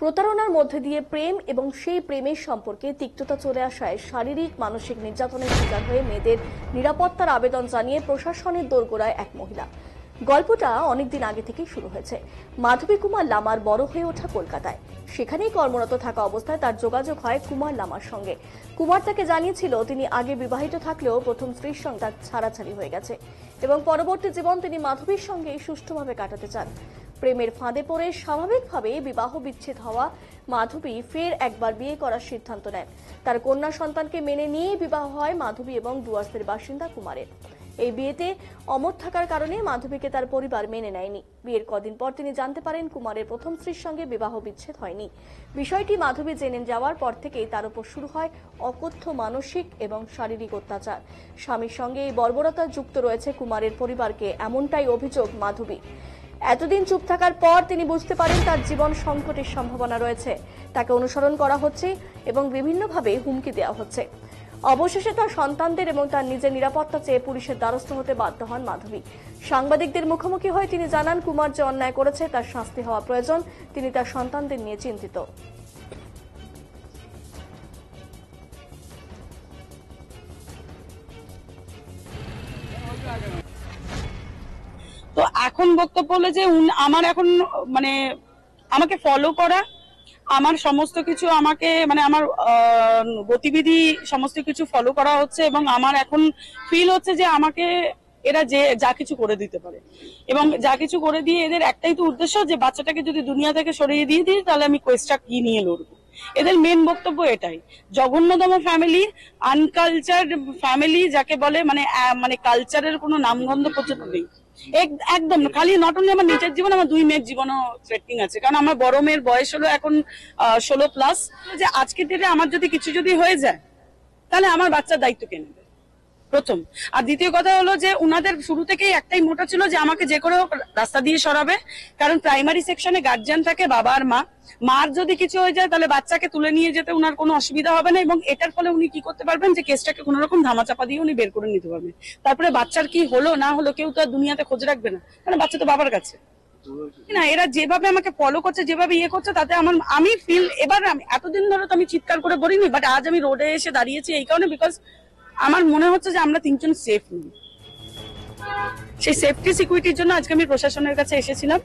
প্রতারণার মধ্যে দিয়ে প্রেম এবং সেই প্রেমের সম্পর্কে তিক্ততা চলে আসায় শারীরিক মানসিক নির্যাতনের শিকার হয়ে মেয়েদের নিরাপত্তার আবেদন জানিয়ে প্রশাসনের দোরগোড়ায় এক মহিলা। গল্পটা অনেকদিন আগে থেকেই শুরু হয়েছে। মাধবী কুমার লামার বড় হয়ে ওঠা কলকাতায়। সেখানেই কর্মরত থাকা অবস্থায় তার যোগাযোগ হয় কুমার লামার সঙ্গে। কুমার তাকে জানিয়েছিল তিনি আগে বিবাহিত থাকলেও প্রথম স্ত্রীর সঙ্গে তার ছাড়াছাড়ি হয়ে গেছে এবং পরবর্তী জীবন তিনি মাধবীর সঙ্গে সুষ্ঠুভাবে কাটাতে চান। প্রেমের ফাঁদে পড়ে স্বাভাবিকভাবে বিবাহ বিচ্ছেদ হওয়া মাধবী ফের একবার বিয়ে করার সিদ্ধান্ত নেন। তার কন্যা সন্তানকে মেনে নিয়ে বিবাহ হয় মাধবী এবং ডুয়ার্সের বাসিন্দা কুমারের। এই বিয়েতে অমত থাকার কারণে মাধবীকে তার পরিবার মেনে নেয়নি। বিয়ের কদিন পর তিনি জানতে পারেন কুমারের প্রথম স্ত্রীর সঙ্গে বিবাহ বিচ্ছেদ হয়নি। বিষয়টি মাধবী জেনে যাওয়ার পর থেকেই তার উপর শুরু হয় অকথ্য মানসিক এবং শারীরিক অত্যাচার। স্বামীর সঙ্গে এই বর্বরতা যুক্ত রয়েছে কুমারের পরিবারকে, এমনটাই অভিযোগ মাধবী। এতদিন চুপ থাকার পর তিনি বুঝতে পারেন তার জীবন সংকটের সম্ভাবনা রয়েছে। তাকে অনুসরণ করা হচ্ছে এবং বিভিন্নভাবে হুমকি দেওয়া হচ্ছে। অবশেষে তার সন্তানদের এবং তার নিজের নিরাপত্তা চেয়ে পুলিশের দ্বারস্থ হতে বাধ্য হন মাধবী। সাংবাদিকদের মুখোমুখি হয়ে তিনি জানান কুমার যে অন্যায় করেছে তার শাস্তি হওয়া প্রয়োজন। তিনি তার সন্তানদের নিয়ে চিন্তিত। তো এখন বক্তব্য হলো যে আমার এখন মানে আমাকে ফলো করা, আমার সমস্ত কিছু আমাকে মানে আমার গতিবিধি সমস্ত কিছু ফলো করা হচ্ছে এবং আমার এখন ফিল হচ্ছে যে আমাকে এরা যে যা কিছু করে দিতে পারে এবং যা কিছু করে দিয়ে এদের একটাই তো উদ্দেশ্য যে বাচ্চাটাকে যদি দুনিয়া থেকে সরিয়ে দিয়ে দিই তাহলে আমি কেসটা কি নিয়ে লড়বো। এদের মেন বক্তব্য এটাই। জঘন্যতম ফ্যামিলি, আনকালচার ফ্যামিলি যাকে বলে, মানে মানে কালচারের কোনো নামগন্ধ পর্যন্ত নেই একদম। খালি নট অনলি আমার নিজের জীবন, আমার দুই মেয়ের জীবনও থ্রেটনিং আছে। কারণ আমার বড় মেয়ের বয়স হলো এখন 16+। যে আজকের ডেটে আমার যদি কিছু যদি হয়ে যায় তাহলে আমার বাচ্চার দায়িত্ব কে নেবে, প্রথম। আর দ্বিতীয় কথা হলো যে উনাদের শুরু থেকেই একটাই মোটা ছিল যে আমাকে যে করে রাস্তা দিয়ে সরাবে। কারণ প্রাইমারি সেকশনে গার্জিয়ান থাকে বাবা আর মা। মার যদি কিছু হয়ে যায় তাহলে বাচ্চাকে তুলে নিয়ে যেতে উনার কোনো অসুবিধা হবে না এবং এটার ফলে উনি কি করতে পারবেন যে কেসটাকে কোনো রকম ধামাচাপা দিয়ে উনি বের করে নিতে পারবেন। তারপরে বাচ্চার কি হলো না হলো কেউ তো আর দুনিয়াতে খোঁজ রাখবে না, কারণ বাচ্চা তো বাবার কাছে না। এরা যেভাবে আমাকে ফলো করছে, যেভাবে ইয়ে করছে, তাতে আমি ফিল এবার এতদিন ধরে তো আমি চিৎকার করে বলিনি, বাট আজ আমি রোডে এসে দাঁড়িয়েছি এই কারণে বিকজ আমার মনে হচ্ছে যে আমরা তিনজন সেফ নই। সেই সেফটি সিকিউরিটির জন্য আজকে আমি প্রশাসনের কাছে এসেছিলাম।